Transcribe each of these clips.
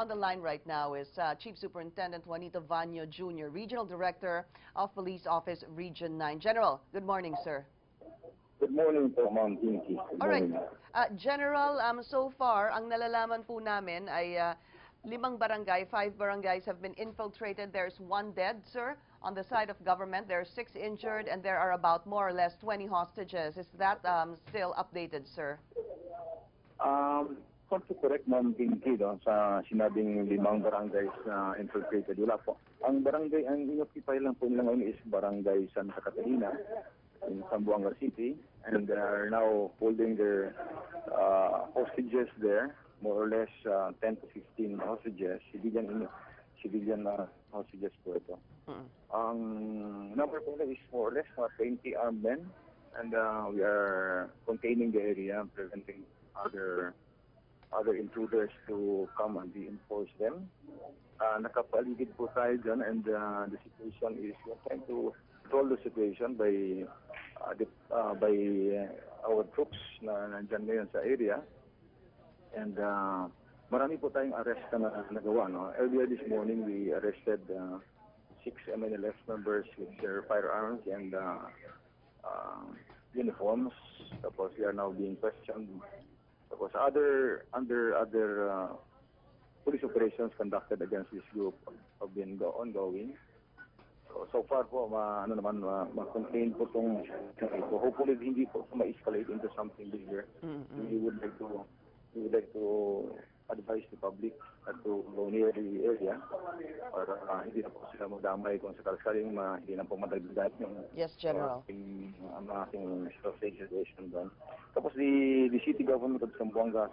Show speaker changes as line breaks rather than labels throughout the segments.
on the line right now is Chief Superintendent Juanito Vanyo Jr., Regional Director of Police Office Region 9. General, good morning, sir.
Good morning po, Ma'am Pinky.
All right. General, so far, ang nalalaman po namin ay 5 barangays have been infiltrated. There's 1 dead, sir, on the side of government. There are 6 injured, and there are about more or less 20 hostages. Is that still updated, sir?
To correct, Ma'am Pinky, sa sinabing 5 barangays na infiltrated, wala po. Ang barangay, ang inoccupy lang po nila ngayon is Barangay Santa Catalina in Zamboanga City, and they are now holding their hostages there, more or less 10 to 15 hostages, civilian hostages po ito. Ang number po nila is more or less 20 armed men, and we are containing the area, preventing other intruders to come and reinforce them. Nakapaligid po tayo dyan, and the situation is we're trying to control the situation by our troops na nandyan ngayon sa area. And marami po tayong arrest na nagawa. No? Earlier this morning, we arrested 6 MNLF members with their firearms and uniforms. Tapos we are now being questioned. Tapos other police operations conducted against this group have been ongoing. So far po, ma-contain po itong ito. Hopefully, hindi po ma-escalate into something bigger. We would like to advise the public to go near the area para hindi na po sila magdamay kung sakaling hindi na po madagdagan yung
yes, General.
Ang ating situation doon. Tapos the city government of Zamboanga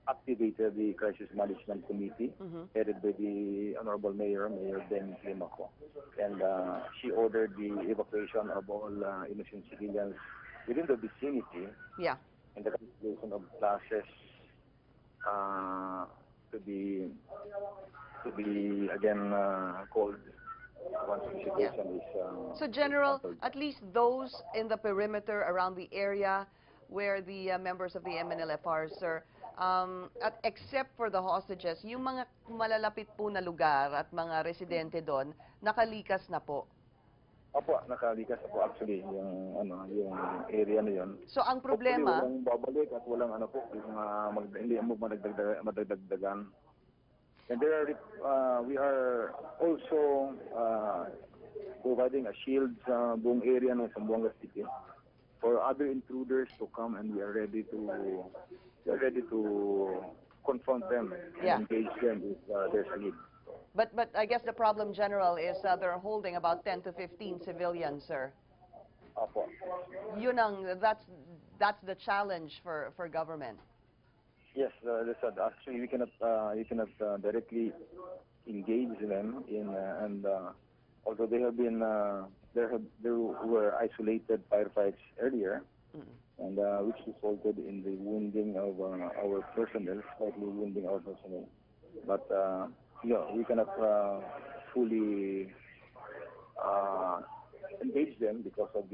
activated the Crisis Management Committee headed by the Honorable Mayor Ben Climaco. And she ordered the evacuation of all innocent civilians within the vicinity.
Yeah.
And the cancellation of classes to be again called once the situation is
so, General, at least those in the perimeter around the area where the members of the MNLF are, sir, except for the hostages, yung mga malalapit po na lugar at mga residente doon, nakalikas na po.
Opo, nakalikas po actually yung area na yon.
So ang problema,
walang babalik at walang hindi mo madagdagan. And we are also providing a shield sa buong area ng Zamboanga City for other intruders to come, and we are ready to confront them and engage them if there's a need.
But I guess the problem, General, is they're holding about 10 to 15 civilians, sir.
Opo.
That's the challenge for government.
Yes, actually you cannot directly engage them in and although they have been there were isolated firefights earlier, and which resulted in the wounding of our personnel, slightly wounding our personnel, but we cannot fully engage them because of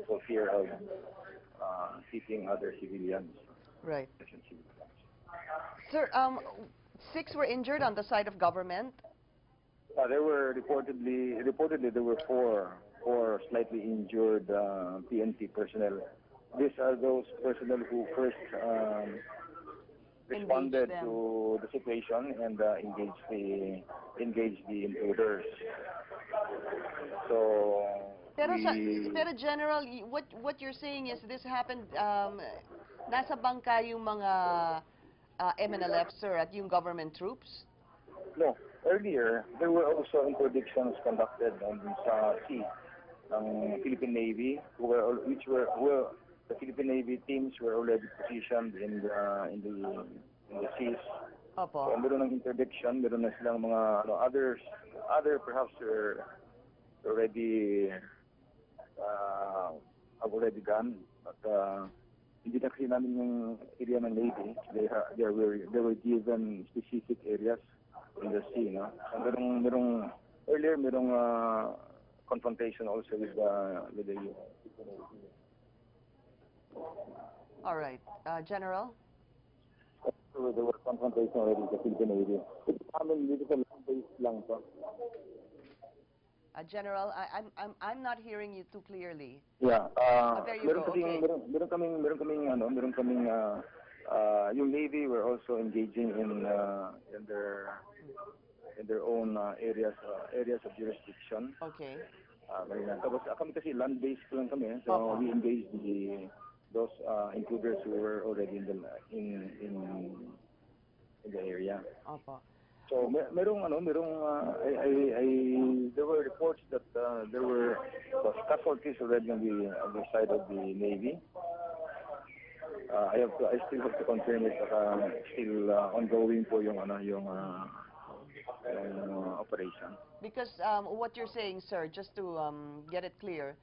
for fear of hitting other civilians.
Right. Sir, 6 were injured on the side of government.
There were reportedly there were 4 slightly injured PNP personnel. These are those personnel who first responded to the situation and engaged the intruders. So
Pero General, what you're saying is this happened nasa bangka yung mga MNLF, sir, at yung government troops?
No. Earlier, there were also interdictions conducted sa sea ng Philippine Navy, the Philippine Navy teams were already positioned in the seas.
Opo.
So, meron ng interdiction, meron na silang mga other perhaps are already have already gone, but hindi na kasi namin yung area ng Navy. They were given specific areas in the sea, no? And merong confrontation also with the
All right, General.
So there was confrontation already with the Philippine Navy. dito sa land base lang to.
General, I'm not hearing you too clearly.
Yeah.
There you
Meron
go.
kasing,
Okay.
meron kaming yung Navy were also engaging in their own areas of jurisdiction.
Okay.
Ganyan. Tapos kami kasi land-based lang kami, so
Opo.
we engaged those intruders who were already in the area.
Opo.
So there were reports that there were casualties already on the side of the Navy. I still have to confirm it. Still ongoing po yung operation.
Because what you're saying, sir, just to get it clear,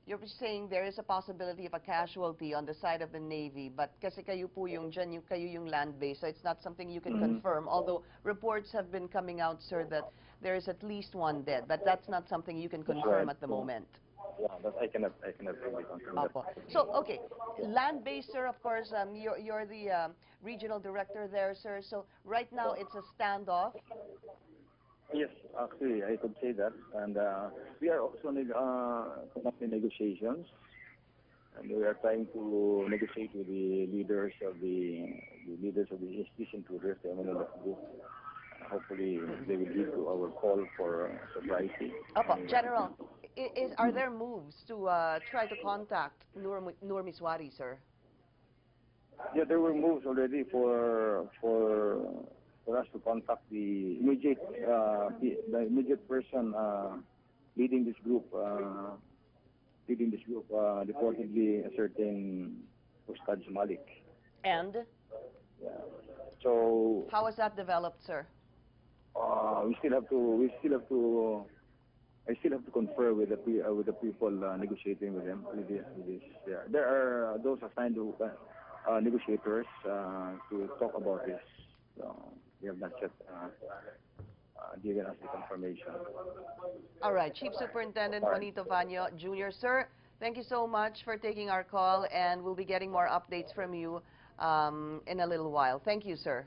you're saying there is a possibility of a casualty on the side of the Navy, but kasi kayo po yung dyan, kayo yung land base, so it's not something you can confirm. Although reports have been coming out, sir, that there is at least one dead, but that's not something you can confirm at the moment.
Yeah, but I cannot really confirm that.
Opo. So, okay, land base, sir, of course, you're the regional director there, sir. So right now it's a standoff.
Yes, actually, I could say that, and we are also conducting negotiations, and we are trying to negotiate with the leaders of these intruders, the MNLF group. Hopefully, they will lead to our call for sobriety.
Opo, General, are there moves to try to contact Nur Miswari, sir?
Yeah, there were moves already for us to contact the immediate person leading this group. Reportedly a certain Ustad Malik.
And
Yeah. So
how has that developed, sir?
I still have to confer with the people negotiating with them. With this. Yeah. There are those assigned to negotiators to talk about this. So we have not yet given us the confirmation.
All right, Chief Superintendent Juanito Vanyo Jr., sir, thank you so much for taking our call, and we'll be getting more updates from you in a little while. Thank you, sir.